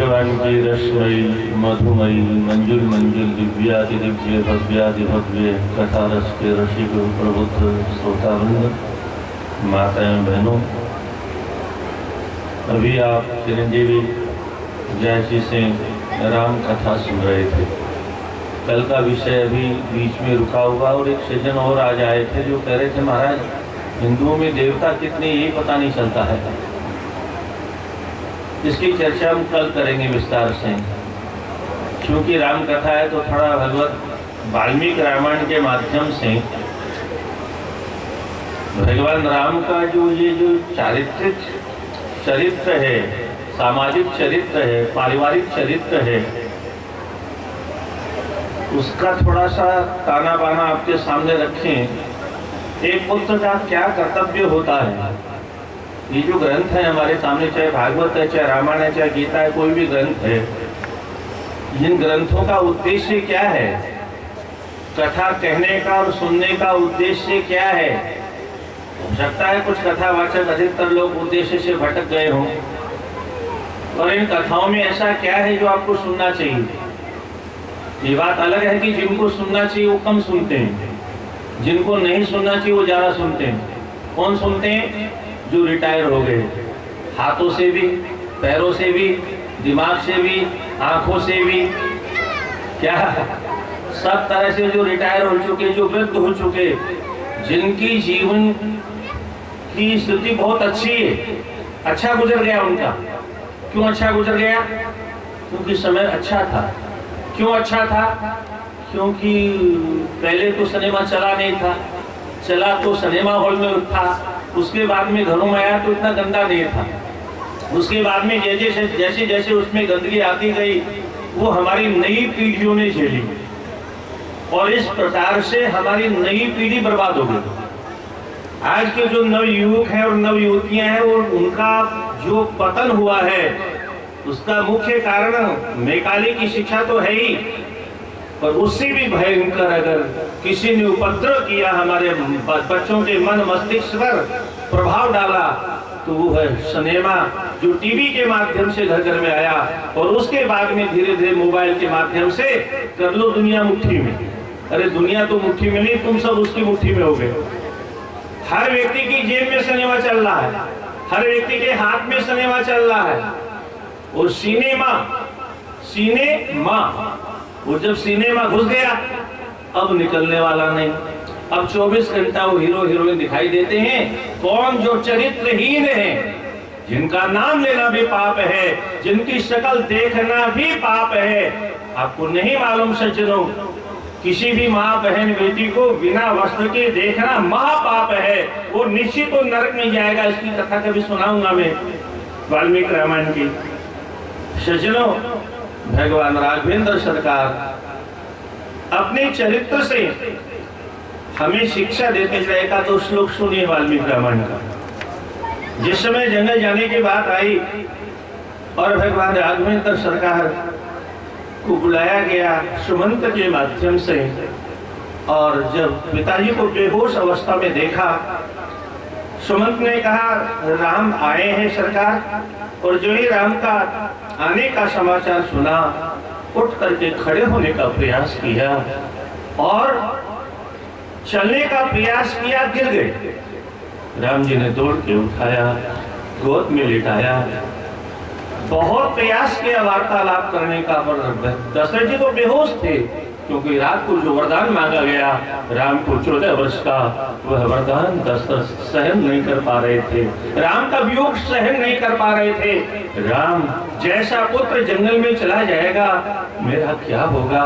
भगवान की रसमयी मधुमयी मंजुल मंजुल दिव्यादि दिव्य भव्यादि भव्य कथा रस के रसिक प्रबुद्ध श्रोतावृंद, माताएं बहनों, अभी आप चिरंजीवी जैसी से राम कथा सुन रहे थे। कल का विषय अभी बीच में रुका हुआ और एक सज्जन और आज आए थे जो कह रहे थे महाराज हिंदुओं में देवता कितने यही पता नहीं चलता है। इसकी चर्चा हम कल करेंगे विस्तार से, क्योंकि राम कथा है तो थोड़ा भगवत वाल्मीकि रामायण के माध्यम से भगवान राम का जो चारित्रिक चरित्र है, सामाजिक चरित्र है, पारिवारिक चरित्र है, उसका थोड़ा सा ताना बाना आपके सामने रखें। एक पुत्र का क्या कर्तव्य होता है। ये जो ग्रंथ है हमारे सामने, चाहे भागवत है, चाहे रामायण है, चाहे गीता है, कोई भी ग्रंथ है, इन ग्रंथों का उद्देश्य क्या है, कथा कहने का और सुनने का उद्देश्य क्या है। हो सकता है कुछ कथावाचक अधिकतर लोग उद्देश्य से भटक गए हों, और इन कथाओं में ऐसा क्या है जो आपको सुनना चाहिए। ये बात अलग है कि जिनको सुनना चाहिए वो कम सुनते हैं, जिनको नहीं सुनना चाहिए वो ज्यादा सुनते हैं। कौन सुनते हैं? जो रिटायर हो गए, हाथों से भी, पैरों से भी, दिमाग से भी, आंखों से भी, क्या सब तरह से जो रिटायर हो चुके, जो वृद्ध हो चुके, जिनकी जीवन की स्थिति बहुत अच्छी है, अच्छा गुजर गया उनका। क्यों अच्छा गुजर गया? क्योंकि समय अच्छा था। क्यों अच्छा था? क्योंकि पहले तो सिनेमा चला नहीं था, चला तो सिनेमा हॉल में था, उसके बाद में घरों में आया तो इतना गंदा नहीं था, उसके बाद में जैसे जैसे उसमें गंदगी आती गई वो हमारी नई पीढ़ियों ने झेली, और इस प्रकार से हमारी नई पीढ़ी बर्बाद हो गई। आज के जो नवयुवक हैं और नवयुवतियां हैं, वो उनका जो पतन हुआ है उसका मुख्य कारण मैकाले की शिक्षा तो है ही, और उससे भी भयंकर अगर किसी ने उपद्रव किया, हमारे बच्चों के मन मस्तिष्क पर प्रभाव डाला, तो वो है सिनेमा, जो टीवी के माध्यम से घर घर में आया, और उसके बाद में धीरे धीरे मोबाइल के माध्यम से कर लो दुनिया मुट्ठी में। अरे दुनिया तो मुट्ठी में नहीं, तुम सब उसकी मुट्ठी में हो गए। हर व्यक्ति की जेब में सिनेमा चल रहा है, हर व्यक्ति के हाथ में सिनेमा चल रहा है, और सिनेमा वो जब सिनेमा घुस गया अब निकलने वाला नहीं। अब 24 घंटा वो हीरो हीरोइन दिखाई देते हैं। कौन? जो चरित्रहीन है, जिनका नाम लेना भी पाप है, जिनकी शक्ल देखना भी पाप है। आपको नहीं मालूम सज्जनों, किसी भी माँ बहन बेटी को बिना वस्त्र के देखना महापाप है, वो निश्चित तो नरक में जाएगा। इसकी कथा कभी सुनाऊंगा मैं वाल्मीकि रामायण की। सज्जनों, भगवान राघवेंद्र सरकार अपने चरित्र से हमें शिक्षा देते हैं। का तो श्लोक सुनिए वाल्मीकि रामायण का। जिस समय जंगल जाने की बात आई और भगवान राघवेंद्र सरकार को बुलाया गया सुमंत के माध्यम से, और जब पिताजी को बेहोश अवस्था में देखा, सुमंत ने कहा राम आए हैं सरकार। और जो ही राम का आने का समाचार सुना, उठ करके खड़े होने का प्रयास किया और चलने का प्रयास किया, गिर गए। राम जी ने दौड़ के उठाया, गोद में लिटाया, बहुत प्रयास किया वार्तालाप करने का, पर दशरथ जी तो बेहोश थे, क्योंकि रात को जो वरदान मांगा गया राम को 14 वर्ष का, वह वरदान दशरथ सहन नहीं कर पा रहे थे, राम का वियोग सहन नहीं कर पा रहे थे। राम जैसा पुत्र जंगल में चला जाएगा, मेरा क्या होगा।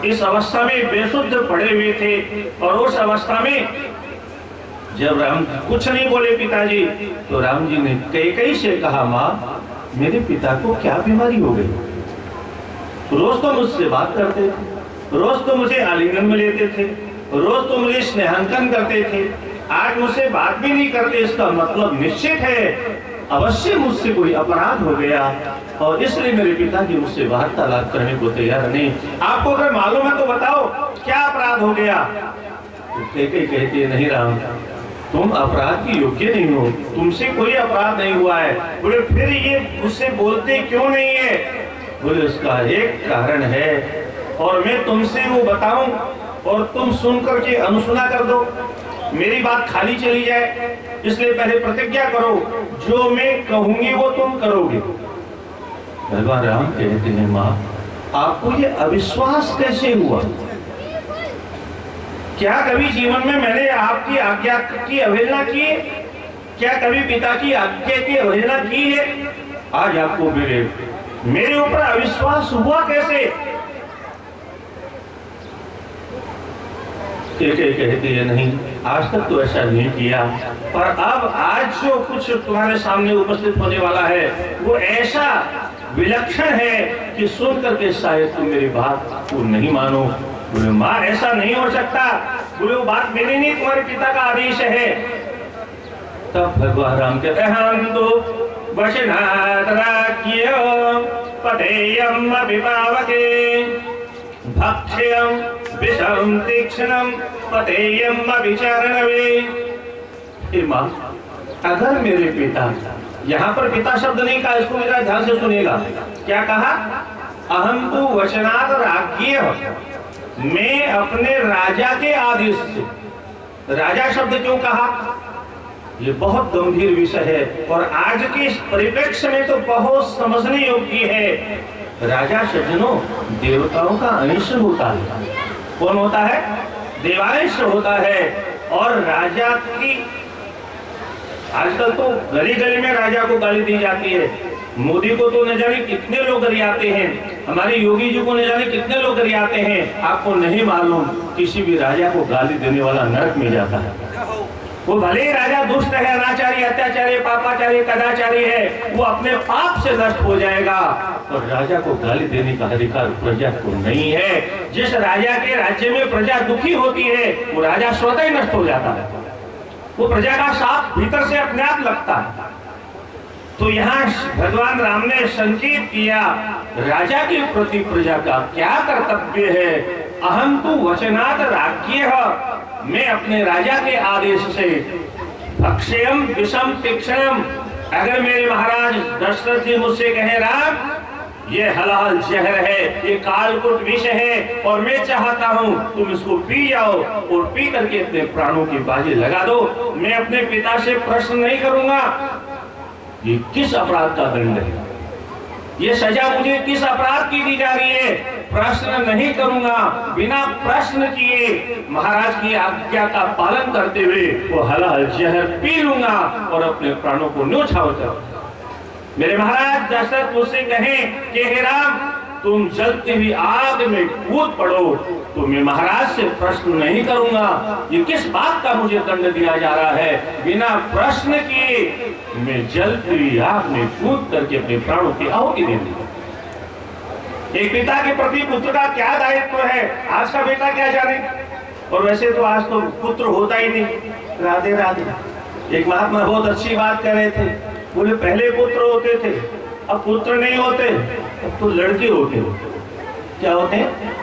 इस अवस्था में बेसुध पड़े हुए थे, और उस अवस्था में जब राम कुछ नहीं बोले पिताजी, तो राम जी ने कैकेयी से कहा, माँ मेरे पिता को क्या बीमारी हो गई। रोज तो मुझसे बात करते थे, रोज तो मुझे आलिंगन में लेते थे, रोज तो मुझे स्नेहांकन करते थे, आज मुझसे बात भी नहीं करते। इसका मतलब निश्चित है अवश्य मुझसे कोई अपराध हो गया, और इसलिए मेरे पिताजी मुझसे वार्तालाप करने को तैयार नहीं। आपको अगर मालूम है तो बताओ क्या अपराध हो गया। तो कहते नहीं राम, तुम अपराध की योग्य नहीं हो, तुमसे कोई अपराध नहीं हुआ है। बोले फिर ये मुझसे बोलते क्यों नहीं है? बोले उसका एक कारण है और मैं तुमसे वो बताऊं और तुम सुन करके अनुसुना कर दो, मेरी बात खाली चली जाए, इसलिए पहले प्रतिज्ञा करो, जो मैं कहूंगी वो तुम करोगे। भगवान राम कहते हैं माँ आपको ये अविश्वास कैसे हुआ? क्या कभी जीवन में मैंने आपकी आज्ञा की अवहेलना की है? क्या कभी पिता की आज्ञा की अवहेलना की है? आज आपको मेरे ऊपर अविश्वास हुआ कैसे? कहते हैं नहीं, आज तक तो ऐसा नहीं किया, पर अब आज जो कुछ तुम्हारे सामने उपस्थित होने वाला है वो ऐसा विलक्षण है कि सुन करके शायद तुम मेरी बात को नहीं मानो। बोले माँ ऐसा नहीं हो सकता, बोले वो बात मेरी नहीं, तुम्हारे पिता का आदेश है। तब भगवान राम कहते हैं हम तो वचनात् राज्ञो पठेयम् अभिपावके भक्ष्यम् विषम तीक्ष्णम् पठेयम् अभिचारणवे। माँ अगर मेरे पिता, यहाँ पर पिता शब्द नहीं कहा, इसको मेरा ध्यान से सुनिएगा, क्या कहा? अहम तो वचनात् राज्ञः, मैं अपने राजा के आदेश से। राजा शब्द क्यों कहा? ये बहुत गंभीर विषय है और आज के इस परिप्रेक्ष्य में तो बहुत समझने योग्य है। राजा सज्जनों देवताओं का अंश होता है। कौन होता है? देवांश होता है। और राजा की आजकल तो गली गली में राजा को गाली दी जाती है। मोदी को तो न जाने कितने लोग गरियाते हैं, हमारे योगी जी को न जाने कितने लोग गरियाते हैं। आपको नहीं मालूम किसी भी राजा को गाली देने वाला नरक में जाता है। वो भले ही राजा दुष्ट है, अनाचारी, अत्याचारी, पापाचारी, कदाचारी है, वो अपने पाप से नष्ट हो जाएगा। और राजा को गाली देने का अधिकार प्रजा को नहीं है। जिस राजा के राज्य में प्रजा दुखी होती है वो राजा स्वतः ही नष्ट हो जाता है। वो प्रजा का साथ भीतर से अपने आप लगता है। तो यहाँ भगवान राम ने संकेत किया राजा के प्रति प्रजा का क्या कर्तव्य है। अहम तो वचनात् राज्ञः, मैं अपने राजा के आदेश से भक्ष्यम् विषम तीक्ष्णम्, अगर मेरे महाराज दशरथ जी मुझसे कहे राम ये हलाल जहर है, ये कालकूट विष है और मैं चाहता हूँ तुम इसको पी जाओ और पी करके अपने प्राणों की बाजी लगा दो, मैं अपने पिता से प्रश्न नहीं करूंगा ये किस अपराध का दंड है, ये सजा मुझे किस अपराध की दी जा रही है, प्रश्न नहीं करूंगा। बिना प्रश्न किए महाराज की आज्ञा का पालन करते हुए वो हलाल जहर पी लूंगा और अपने प्राणों को न्योछावर कर। मेरे महाराज दशरथ मुझसे कहें कि हे राम तुम जलती हुई आग में कूद पड़ो तो मैं महाराज से प्रश्न नहीं करूंगा, ये किस बात का मुझे दंड दिया जा रहा है। बिना प्रश्न किए मैं जलती हुई आग में कूद करके अपने प्राणों की आहुति दे दूंगा। एक पिता के प्रति पुत्र का क्या दायित्व है, आज का बेटा क्या जाने। और वैसे तो आज तो पुत्र होता ही नहीं। राधे राधे। एक महात्मा बहुत अच्छी बात कर रहे थे, बोले पहले पुत्र होते थे अब पुत्र नहीं होते, अब तो लड़के होते हो। क्या होते हैं?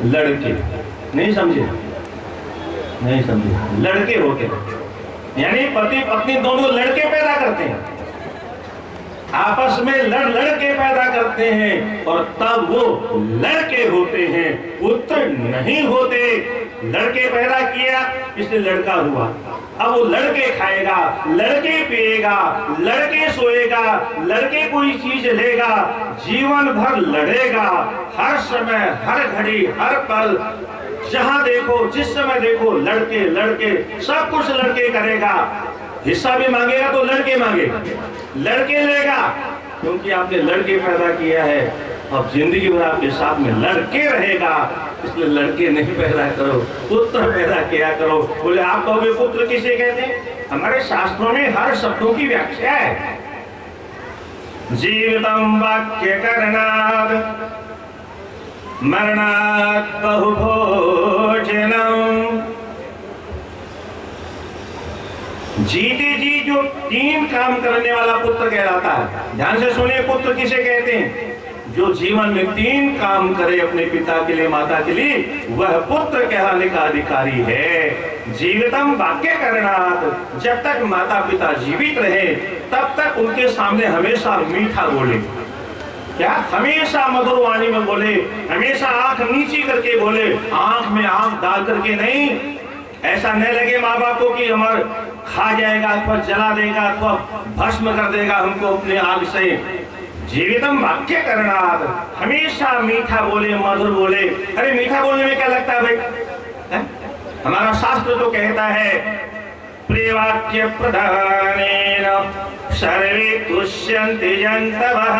लड़के। नहीं समझे? नहीं समझे? लड़के होते हैं, यानी पति पत्नी दोनों लड़के पैदा करते हैं, आपस में लड़ के पैदा करते हैं और तब वो लड़के होते हैं, पुत्र नहीं होते। लड़के पैदा किया इसलिए लड़का हुआ, अब वो लड़के खाएगा, लड़के पिएगा, लड़के सोएगा, लड़के कोई चीज लेगा, जीवन भर लड़ेगा, हर समय हर घड़ी हर पल जहां देखो जिस समय देखो लड़के लड़के, सब कुछ लड़के करेगा। हिस्सा भी मांगेगा तो लड़के मांगेगा, लड़के लेगा, क्योंकि आपने लड़के पैदा किया है। अब जिंदगी भर आपके साथ में लड़के रहेगा, इसलिए लड़के नहीं पैदा करो, पुत्र पैदा किया करो। बोले आप कहोगे पुत्र किसे कहते हैं? हमारे शास्त्रों में हर शब्दों की व्याख्या है। जीवितम वाक्य करणाद मरणात् बहुभोजनम। जीते जी जो 3 काम करने वाला पुत्र कहलाता है। ध्यान से सुनिए, पुत्र किसे कहते हैं? जो जीवन में 3 काम करे अपने पिता के लिए माता के लिए, वह पुत्र कहलाने का अधिकारी है। जीवितम वाक्य करणात्, जब तक माता पिता जीवित रहे तब तक उनके सामने हमेशा मीठा बोले। क्या हमेशा मधुर वाणी में बोले, हमेशा आंख नीची करके बोले, आंख में आंख डाल करके नहीं। ऐसा न लगे माँ बाप को कि हमारे खा जाएगा अथवा जला देगा अथवा भस्म कर देगा हमको अपने आग से। जीवितम वाक्य करणाद, हमेशा मीठा बोले, मधुर बोले। अरे मीठा बोलने में क्या लगता है भाई? है? हमारा शास्त्र तो कहता है प्रिय वाक्य प्रधानेन सर्वे तुष्यन्ति जन्तवः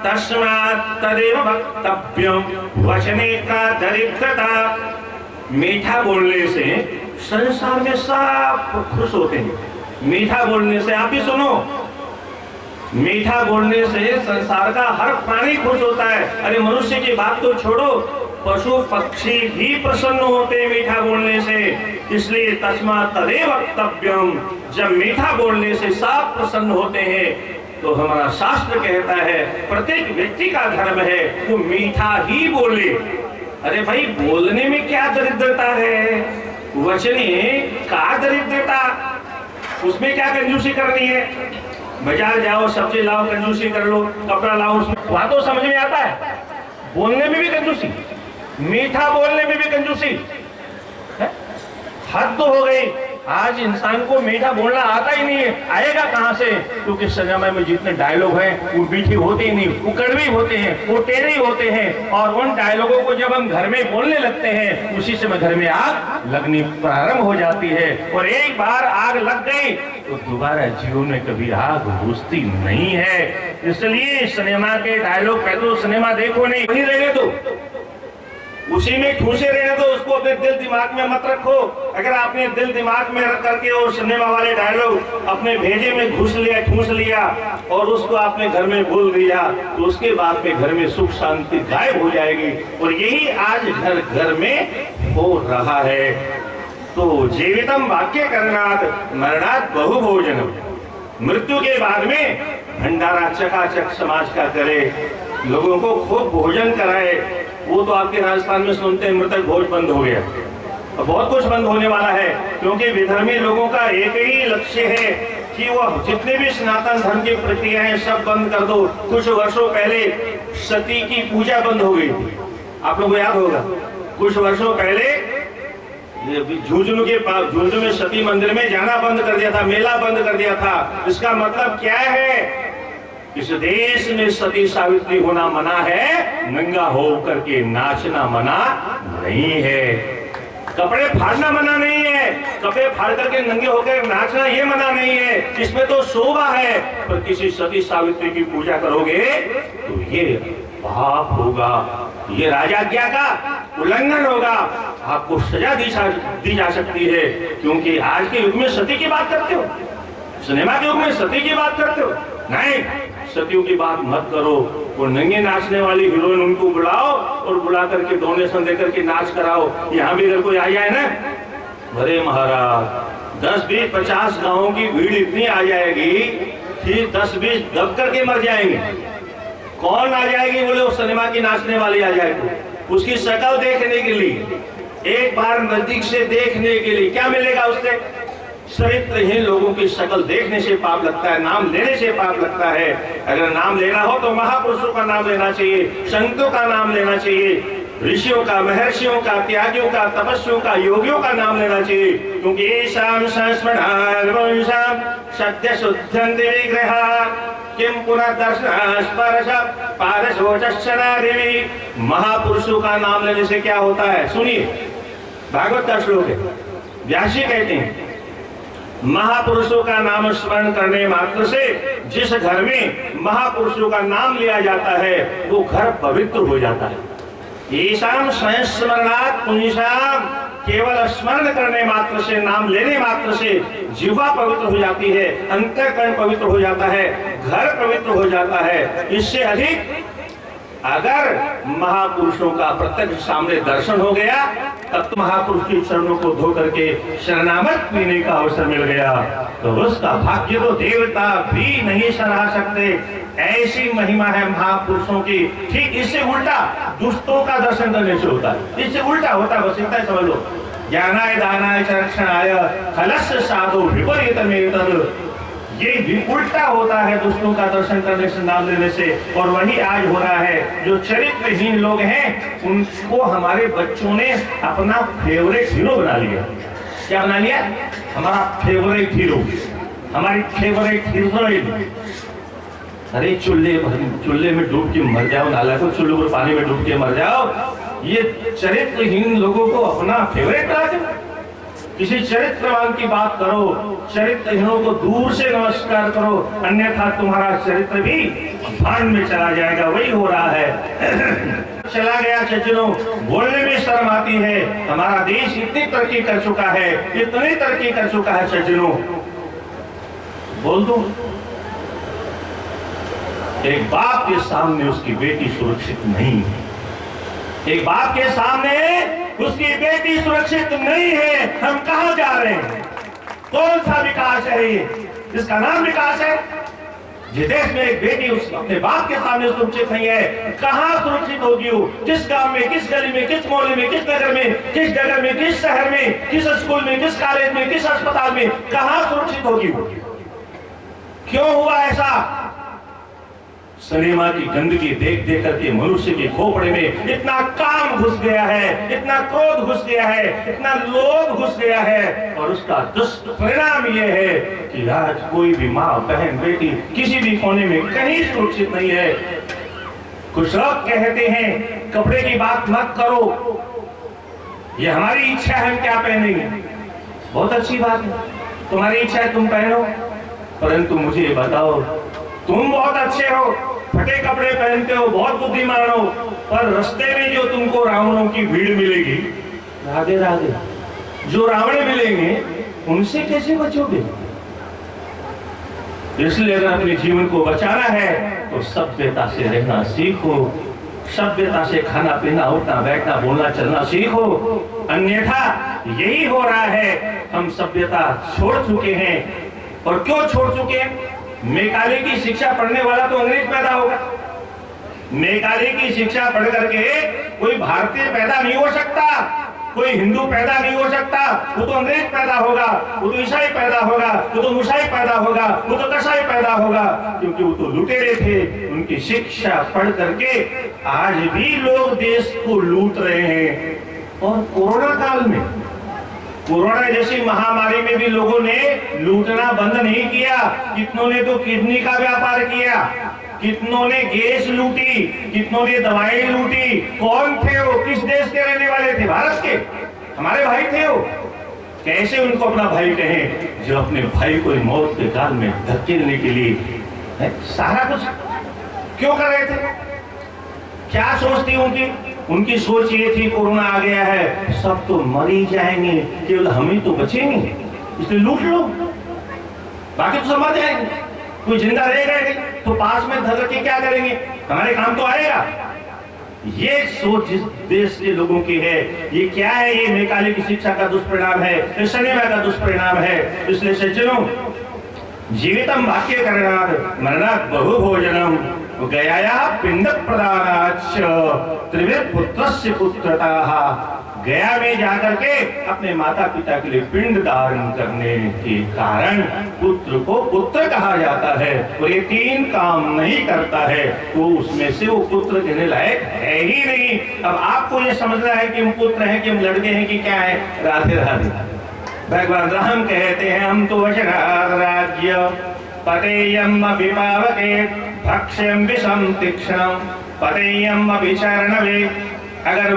तस्मात् तदेव वक्तव्यम वचने का दरिद्रता। मीठा बोलने से संसार में सब खुश होते हैं। मीठा बोलने से, आप भी सुनो, मीठा बोलने से संसार का हर प्राणी खुश होता है। अरे मनुष्य की बात तो छोड़ो, पशु पक्षी भी प्रसन्न होते हैं मीठा बोलने से। इसलिए तस्मात् तदेव वक्तव्यम, जब मीठा बोलने से सब प्रसन्न होते हैं तो हमारा शास्त्र कहता है प्रत्येक व्यक्ति का धर्म है वो मीठा ही बोले। अरे भाई बोलने में क्या दरिद्रता है? वचने का दरिद्रता, उसमें क्या कंजूसी करनी है? बाजार जाओ, सब्जी लाओ, कंजूसी कर लो, कपड़ा लाओ, उसमें वहां तो समझ में आता है। बोलने में भी कंजूसी, मीठा बोलने में भी कंजूसी, हद तो हो गई। आज इंसान को मीठा बोलना आता ही नहीं है, आएगा कहां से? क्योंकि सिनेमा में जितने डायलॉग हैं वो मीठे होते ही नहीं, वो कड़वे होते हैं, वो टेढ़े होते हैं। और उन डायलॉगों को जब हम घर में बोलने लगते हैं उसी समय घर में आग लगनी प्रारंभ हो जाती है। और एक बार आग लग गई तो दोबारा जीवन में कभी आग बुझती नहीं है। इसलिए सिनेमा के डायलॉग कह दो, सिनेमा देखो नहीं, वहीं रहने दो, उसी में ठूसे रहने दो, उसको अपने दिल दिमाग में मत रखो। अगर आपने दिल दिमाग में रख करके और सिनेमा वाले डायलॉग अपने भेजे में घुस लिया, ठूस लिया और उसको आपने घर में बोल दिया तो उसके बाद में घर में सुख शांति गायब हो जाएगी। और यही आज घर घर में हो रहा है। तो जीवितम वाक्य करणात् मरणात् बहुभोजनम, मृत्यु के बाद में भंडारा चकाचक समाज का करे, लोगों को खूब भोजन कराए। वो तो आपके राजस्थान में सुनते हैं मृतक भोज बंद हो गया, और बहुत कुछ बंद होने वाला है। क्योंकि विधर्मी लोगों का एक ही लक्ष्य है कि वह जितने भी सनातन धर्म की प्रक्रियाएं सब बंद कर दो। कुछ वर्षों पहले सती की पूजा बंद हो गई थी, आप लोगों को याद होगा। कुछ वर्षों पहले झुंझुनू में सती मंदिर में जाना बंद कर दिया था, मेला बंद कर दिया था। इसका मतलब क्या है? इस देश में सती सावित्री होना मना है, नंगा हो करके नाचना मना नहीं है। कपड़े फाड़ना मना नहीं है, कपड़े फाड़ करके नंगे होकर नाचना ये मना नहीं है, इसमें तो शोभा है। पर किसी सती सावित्री की पूजा करोगे तो ये पाप होगा, ये राजाज्ञा का उल्लंघन होगा, आपको सजा दी जा सकती है। क्योंकि आज के युग में सती की बात करते हो, सिनेमा के युग में सती की बात करते हो, नहीं, सतियों की बात मत करो। वो नंगे नाचने वाली हीरोइन उनको बुलाओ और बुला करके डोनेशन देकर के नाच कराओ। यहाँ भी अगर कोई आ जाए ना, अरे महाराज 10, 20, 50 गांवों की भीड़ इतनी आ जाएगी कि 10, 20 दब करके मर जाएंगे। कौन आ जाएगी? बोले उस सिनेमा की नाचने वाली आ जाए तो उसकी शक्ल देखने के लिए, एक बार नजदीक से देखने के लिए। क्या मिलेगा उससे? चरित्रहीन लोगों की शक्ल देखने से पाप लगता है, नाम लेने से पाप लगता है। अगर नाम लेना हो तो महापुरुषों का नाम लेना चाहिए, संतों का नाम लेना चाहिए, ऋषियों का, महर्षियों का, त्यागियों का, तपस्वियों का, योगियों का नाम लेना चाहिए। क्योंकि येषां संस्मरणात् वंशां सत्य शुद्धन्ति विग्रहा किम पुनः दर्शनास्पर्श पारशोचनादेवी। महापुरुषों का नाम लेने से क्या होता है? सुनिए, भागवत का श्लोक है। व्यास जी कहते हैं महापुरुषों का नाम स्मरण करने मात्र से जिस घर में महापुरुषों का नाम लिया जाता है वो घर पवित्र हो जाता है। येषां संस्मरणात् पुंसां, केवल स्मरण करने मात्र से, नाम लेने मात्र से जीवा पवित्र हो जाती है, अंतःकरण पवित्र हो जाता है, घर पवित्र हो जाता है। इससे अधिक अगर महापुरुषों का प्रत्यक्ष सामने दर्शन हो गया तब तो महापुरुष के चरणों को धो करके शरणागत पीने का अवसर मिल गया तो उसका भाग्य तो देवता भी नहीं सराह सकते। ऐसी महिमा है महापुरुषों की। ठीक इससे उल्टा दुष्टों का दर्शन करने से होता है, इससे उल्टा होता है। बस इतना ही समझ लो। ज्ञानाय दानाय च रक्षणाय खलस्य साधु विपरीतमेतद्। ये भी उल्टा होता है दुष्टों का दर्शन करने से, नाम लेने से, और वही आज हो रहा है। जो चरित्रहीन लोग हैं उनको हमारे बच्चों ने अपना फेवरेट हीरो बना लिया। क्या बना लिया? हमारा फेवरेट हीरो, हमारी फेवरेट हीरोइन। अरे चूल्हे में डूब के मर जाओ, नाला को चूल्हे पर पानी में डूब के मर जाओ, ये चरित्रहीन लोगों को अपना फेवरेट बना दो। किसी चरित्रवान की बात करो, चरित्रहीनों को दूर से नमस्कार करो, अन्यथा तुम्हारा चरित्र भी भांड में चला जाएगा। वही हो रहा है। चला गया सज्जनों, बोलने में शर्म आती है। हमारा देश इतनी तरक्की कर चुका है, इतनी तरक्की कर चुका है सज्जनों, बोल दो एक बाप के सामने उसकी बेटी सुरक्षित नहीं है। एक बाप के सामने उसकी बेटी सुरक्षित नहीं है। हम कहां जा रहे हैं? कौन सा विकास है ये? इसका नाम विकास है? जिस देश में एक बेटी अपने बाप के सामने सुरक्षित नहीं है, कहां सुरक्षित होगी वो? किस गांव में, किस गली में, किस मोहल्ले में, किस नगर में, किस जगह में, किस शहर में, किस स्कूल में, किस कॉलेज में, किस अस्पताल में, कहां सुरक्षित होगी वो? क्यों हुआ ऐसा? सिनेमा की गंदगी देख देख करके मनुष्य के खोपड़े में इतना काम घुस गया है, इतना क्रोध घुस गया है, इतना लोभ घुस गया है, और उसका दुष्परिणाम यह है कि आज कोई भी माँ, बहन, बेटी किसी भी कोने में कहीं सुरक्षित नहीं है। कुछ लोग कहते हैं कपड़े की बात मत करो, ये हमारी इच्छा है, हम क्या पहनेंगे। बहुत अच्छी बात है, तुम्हारी इच्छा है तुम पहनो, परंतु मुझे बताओ, तुम बहुत अच्छे हो, फटे कपड़े पहनते हो, बहुत बुद्धिमान हो, पर रास्ते में जो तुमको रावणों की भीड़ मिलेगी, राधे राधे, जो रावण मिलेंगे उनसे कैसे बचोगे? इसलिए अगर अपने जीवन को बचाना है तो सभ्यता से रहना सीखो, सभ्यता से खाना पीना, उठना बैठना, बोलना चलना सीखो। अन्यथा यही हो रहा है, हम सभ्यता छोड़ चुके हैं। और क्यों छोड़ चुके हैं? मेकाले की शिक्षा पढ़ने वाला तो अंग्रेज पैदा होगा। मेकाले की शिक्षा पढ़ करके कोई भारतीय पैदा नहीं हो सकता, कोई हिंदू पैदा नहीं हो सकता, वो तो अंग्रेज पैदा होगा, वो तो ईसाई पैदा होगा, वो तो मुसाई पैदा होगा, वो तो कसाई पैदा होगा, क्योंकि वो तो लुटेरे थे। उनकी शिक्षा पढ़ करके आज भी लोग देश को लूट रहे हैं। और कोरोना काल में, कोरोना जैसी महामारी में भी लोगों ने लूटना बंद नहीं किया। कितनों ने तो किडनी का व्यापार किया, कितनों ने गैस लूटी, कितनों ने दवाएं लूटी। कौन थे वो? किस देश के रहने वाले थे? भारत के हमारे भाई थे वो। कैसे उनको अपना भाई कहें जो अपने भाई को मौत के काल में धकेलने के लिए सारा कुछ क्यों कर रहे थे? क्या सोच थी उनकी? उनकी सोच ये थी कोरोना आ गया है, सब तो मर ही जाएंगे, केवल हम ही तो बचेंगे, इसलिए लूट लो, बाकी तो सब मर जाएंगे, कोई जिंदा रहेगा नहीं, तो पास में धर के क्या करेंगे, हमारे काम तो आएगा। ये सोच जिस देश के लोगों की है, ये क्या है? ये मेकाले की शिक्षा का दुष्परिणाम है, ये शनिवार का दुष्परिणाम है। इसलिए सज्जनों, जीवितम वाक्य करणात् मरणात् बहु भोजनम गयाया पिंड प्रदानाच्च त्रिविध पुत्रस्य पुत्रताः। गया में जाकर के अपने माता पिता के लिए पिंड दान करने के कारण पुत्र को पुत्र कहा जाता है। और ये तीन काम नहीं करता है तो उसमें से वो पुत्र कहने लायक है ही नहीं। अब आपको ये समझना है कि हम पुत्र हैं, कि हम लड़के हैं, कि क्या है? राधे राधे। भगवान राम कहते हैं, हम तो वचनात् राज्य पतेयम् अभिपावके भक्ष्यं विषम तीक्ष्णं पतेयम् अभिचरणवे। अगर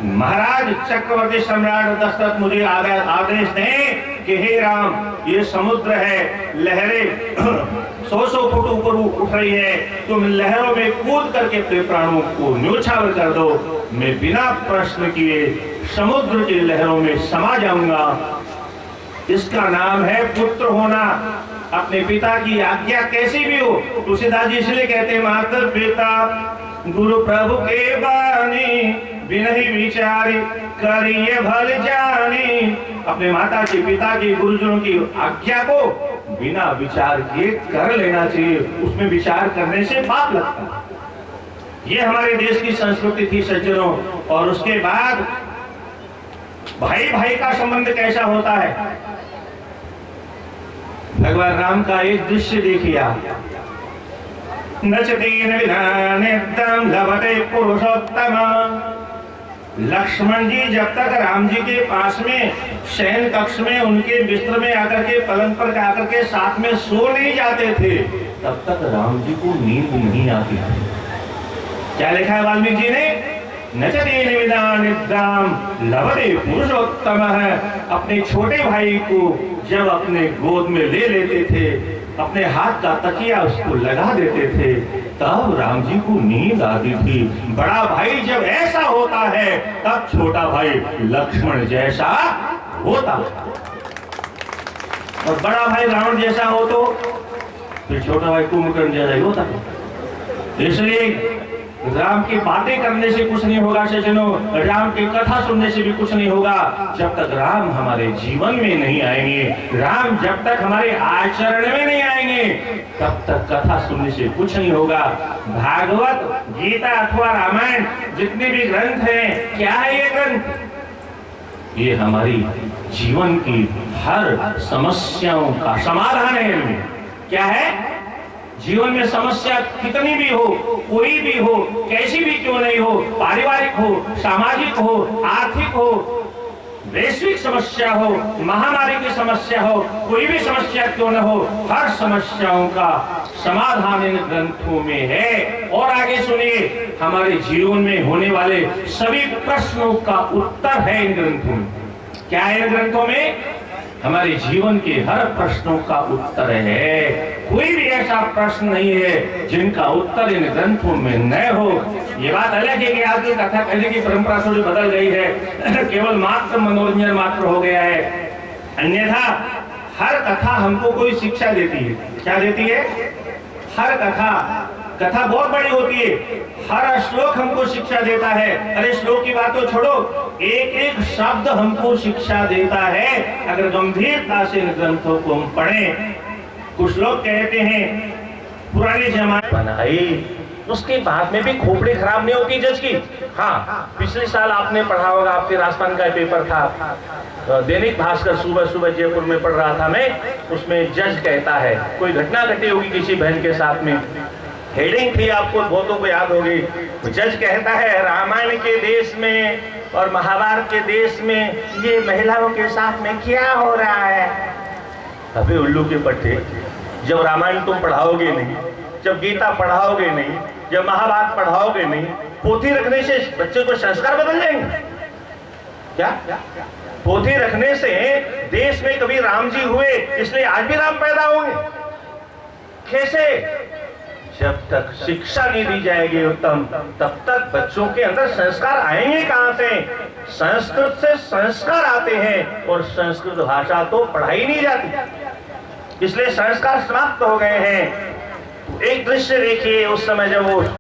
महाराज चक्रवर्ती सम्राट दशरथ मुझे आदेश दें कि हे राम, ये समुद्र है, लहरें 100 फुट ऊपर उठ रही है, तुम लहरों में कूद करके अपने प्राणों को न्योछावर कर दो, मैं बिना प्रश्न किए समुद्र की लहरों में समा जाऊंगा। इसका नाम है पुत्र होना। अपने पिता की आज्ञा कैसी भी हो, तुलसीदास जी इसलिए कहते हैं, माता पिता गुरु प्रभु के बानी बिनहि विचारी करिए भल जानी। अपने माता की, पिता की, गुरुजनों की आज्ञा को बिना विचार किए कर लेना चाहिए, उसमें विचार करने से पाप लगता है। ये हमारे देश की संस्कृति थी सज्जनों। और उसके बाद भाई भाई का संबंध कैसा होता है? भगवान राम का एक दृश्य देखिए। नचतेन विना निर्दम लभते पुरुषोत्तम। लक्ष्मण जी जब तक राम जी के पास में शयन कक्ष में उनके बिस्तर में आकर के पलंग पर आकर के साथ में सो नहीं जाते थे, तब तक राम जी को नींद नहीं आती थी। क्या लिखा है वाल्मीकि जी ने? नचतेन विना निर्दम लभते पुरुषोत्तम है। अपने छोटे भाई को जब अपने गोद में ले लेते थे, अपने हाथ का तकिया उसको लगा देते थे, तब राम जी को नींद आती थी। बड़ा भाई जब ऐसा होता है तब छोटा भाई लक्ष्मण जैसा होता, और बड़ा भाई रावण जैसा हो तो फिर छोटा भाई कुंभकर्ण जैसा ही होता। इसलिए राम की बातें करने से कुछ नहीं होगा सज्जनों, राम की कथा सुनने से भी कुछ नहीं होगा। जब तक राम हमारे जीवन में नहीं आएंगे, राम जब तक हमारे आचरण में नहीं आएंगे, तब तक कथा सुनने से कुछ नहीं होगा। भागवत, गीता अथवा रामायण जितने भी ग्रंथ हैं, क्या है ये ग्रंथ? ये हमारी जीवन की हर समस्याओं का समाधान है। इनमें क्या है? जीवन में समस्या कितनी भी हो, कोई भी हो, कैसी भी क्यों नहीं हो, पारिवारिक हो, सामाजिक हो, आर्थिक हो, वैश्विक समस्या हो, महामारी की समस्या हो, कोई भी समस्या क्यों न हो, हर समस्याओं का समाधान इन ग्रंथों में है। और आगे सुनिए, हमारे जीवन में होने वाले सभी प्रश्नों का उत्तर है इन ग्रंथों में। क्या है इन ग्रंथों में? हमारे जीवन के हर प्रश्नों का उत्तर है। कोई भी ऐसा प्रश्न नहीं है जिनका उत्तर इन ग्रंथों में न हो। ये बात अलग है कि आज की कथा कहने की परंपरा थोड़ी बदल गई है, केवल मात्र मनोरंजन मात्र हो गया है। अन्यथा हर कथा हमको कोई शिक्षा देती है। क्या देती है? हर कथा बहुत बड़ी होती है, हर श्लोक हमको शिक्षा देता है। अरे श्लोक की बात तो छोड़ो, एक एक शब्द हमको शिक्षा देता है अगर गंभीरता से इन ग्रंथों को हम पढ़ें। कुछ लोग कहते हैं पुराने जमाने बनाई, उसके बाद में भी खोपड़ी खराब नहीं होती जज की। हाँ, पिछले साल आपने पढ़ा होगा, आपके राजस्थान का पेपर था, दैनिक भास्कर, सुबह सुबह जयपुर में पढ़ रहा था मैं, उसमें जज कहता है, कोई घटना घटी होगी किसी बहन के साथ में, हेडिंग थी, आपको बहुतों को याद होगी। जज कहता है, रामायण के देश में और महाभारत के देश में ये महिलाओं के साथ में क्या हो रहा है? अबे उल्लू के पट्टे, जब रामायण तुम पढ़ाओगे नहीं, जब गीता पढ़ाओगे नहीं, जब महाभारत पढ़ाओगे नहीं, पोथी रखने से बच्चे को संस्कार बदल जाएंगे क्या? पोथी रखने से देश में कभी राम जी हुए इसलिए आज भी राम पैदा होंगे? कैसे? जब तक शिक्षा नहीं दी जाएगी उत्तम, तब तक बच्चों के अंदर संस्कार आएंगे कहां से? संस्कृत से संस्कार आते हैं, और संस्कृत भाषा तो पढ़ाई नहीं जाती, इसलिए संस्कार समाप्त हो गए हैं। एक दृश्य देखिए, उस समय जब वो